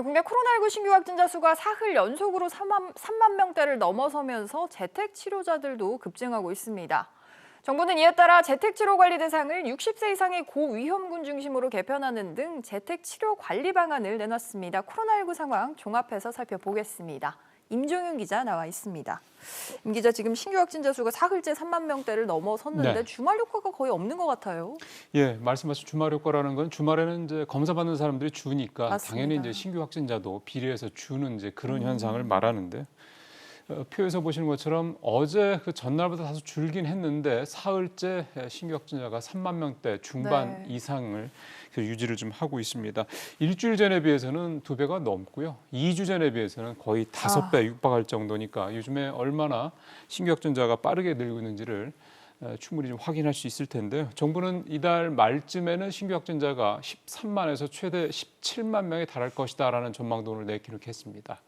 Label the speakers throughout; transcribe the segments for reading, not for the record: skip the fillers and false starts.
Speaker 1: 국내 코로나19 신규 확진자 수가 사흘 연속으로 3만 명대를 넘어서면서 재택 치료자들도 급증하고 있습니다. 정부는 이에 따라 재택 치료 관리 대상을 60세 이상의 고위험군 중심으로 개편하는 등 재택 치료 관리 방안을 내놨습니다. 코로나19 상황 종합해서 살펴보겠습니다. 임종윤 기자 나와 있습니다. 임 기자, 지금 신규 확진자 수가 사흘째 3만 명대를 넘어섰는데
Speaker 2: 네.
Speaker 1: 주말 효과가 거의 없는 것 같아요.
Speaker 2: 예, 말씀하신 주말 효과라는 건 주말에는 이제 검사 받는 사람들이 주니까
Speaker 1: 맞습니다.
Speaker 2: 당연히 이제 신규 확진자도 비례해서 주는 이제 그런 현상을 말하는데 표에서 보시는 것처럼 어제 그 전날보다 다소 줄긴 했는데 사흘째 신규 확진자가 3만 명대 중반 이상을 유지를 좀 하고 있습니다. 일주일 전에 비해서는 2배가 넘고요. 2주 전에 비해서는 거의 5배 육박할 정도니까 요즘에 얼마나 신규 확진자가 빠르게 늘고 있는지를 충분히 좀 확인할 수 있을 텐데요. 정부는 이달 말쯤에는 신규 확진자가 13만에서 최대 17만 명에 달할 것이다라는 전망도 오늘 내기로 했습니다.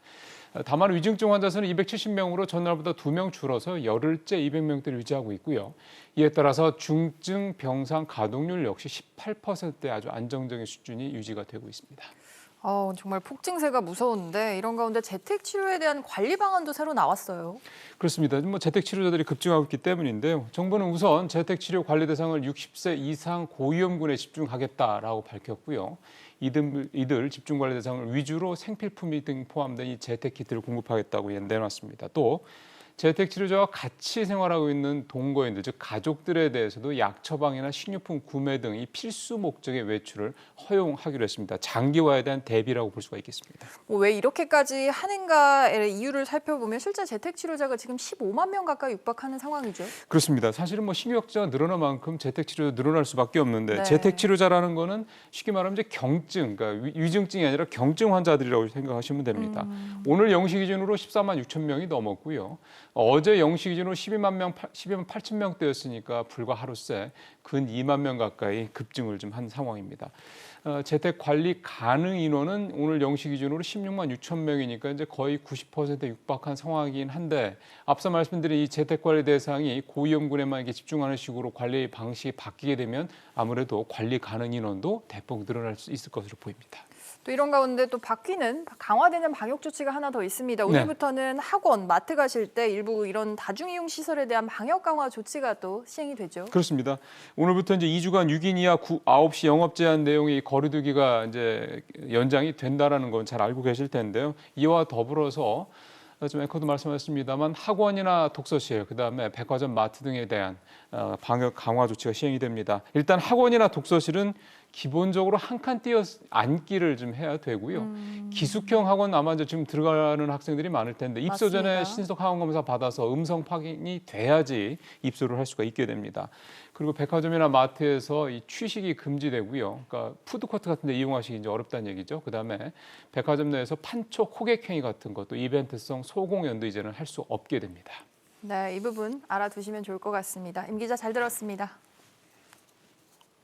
Speaker 2: 다만 위중증 환자 수는 270명으로 전날보다 2명 줄어서 열흘째 200명대를 유지하고 있고요. 이에 따라서 중증 병상 가동률 역시 18%의 아주 안정적인 수준이 유지가 되고 있습니다.
Speaker 1: 정말 폭증세가 무서운데 이런 가운데 재택 치료에 대한 관리 방안도 새로 나왔어요.
Speaker 2: 그렇습니다. 재택 치료자들이 급증하고 있기 때문인데요. 정부는 우선 재택 치료 관리 대상을 60세 이상 고위험군에 집중하겠다라고 밝혔고요. 이들 집중 관리 대상을 위주로 생필품이 등 포함된 이 재택 키트를 공급하겠다고 내놨습니다. 또 재택 치료자와 같이 생활하고 있는 동거인들, 즉 가족들에 대해서도 약 처방이나 식료품 구매 등 이 필수 목적의 외출을 허용하기로 했습니다. 장기화에 대한 대비라고 볼 수가 있겠습니다.
Speaker 1: 왜 이렇게까지 하는가의 이유를 살펴보면 실제 재택 치료자가 지금 15만 명 가까이 육박하는 상황이죠.
Speaker 2: 그렇습니다. 사실은 신규 확진자가 늘어난 만큼 재택 치료도 늘어날 수밖에 없는데
Speaker 1: 네.
Speaker 2: 재택 치료자라는 거는 쉽게 말하면 이제 경증, 그러니까 위중증이 아니라 경증 환자들이라고 생각하시면 됩니다. 오늘 0시 기준으로 14만 6천 명이 넘었고요. 어제 0시 기준으로 12만 8천 명대였으니까 불과 하루 새 근 2만 명 가까이 급증을 좀 한 상황입니다. 재택 관리 가능 인원은 오늘 0시 기준으로 16만 6천 명이니까 이제 거의 90%에 육박한 상황이긴 한데 앞서 말씀드린 이 재택 관리 대상이 고위험군에만 이렇게 집중하는 식으로 관리 방식이 바뀌게 되면 아무래도 관리 가능 인원도 대폭 늘어날 수 있을 것으로 보입니다.
Speaker 1: 또 이런 가운데 또 바뀌는 강화되는 방역 조치가 하나 더 있습니다. 오늘부터는 학원, 마트 가실 때 일부 이런 다중이용 시설에 대한 방역 강화 조치가 또 시행이 되죠.
Speaker 2: 그렇습니다. 오늘부터 이제 2주간 6인 이하 9시 영업 제한 내용의 거리두기가 이제 연장이 된다라는 건 잘 알고 계실 텐데요. 이와 더불어서 좀 앵커도 말씀하셨습니다만 학원이나 독서실, 그다음에 백화점, 마트 등에 대한 방역 강화 조치가 시행이 됩니다. 일단 학원이나 독서실은 기본적으로 한 칸 띄어 앉기를 좀 해야 되고요. 기숙형 학원 아마 이제 지금 들어가는 학생들이 많을 텐데 입소 전에
Speaker 1: 맞습니다.
Speaker 2: 신속 학원 검사 받아서 음성 확인이 돼야지 입소를 할 수가 있게 됩니다. 그리고 백화점이나 마트에서 이 취식이 금지되고요. 그러니까 푸드코트 같은 데 이용하시기 이제 어렵다는 얘기죠. 그다음에 백화점 내에서 판촉, 호객행위 같은 것도 이벤트성 소공연도 이제는 할 수 없게 됩니다.
Speaker 1: 네, 이 부분 알아두시면 좋을 것 같습니다. 임 기자 잘 들었습니다.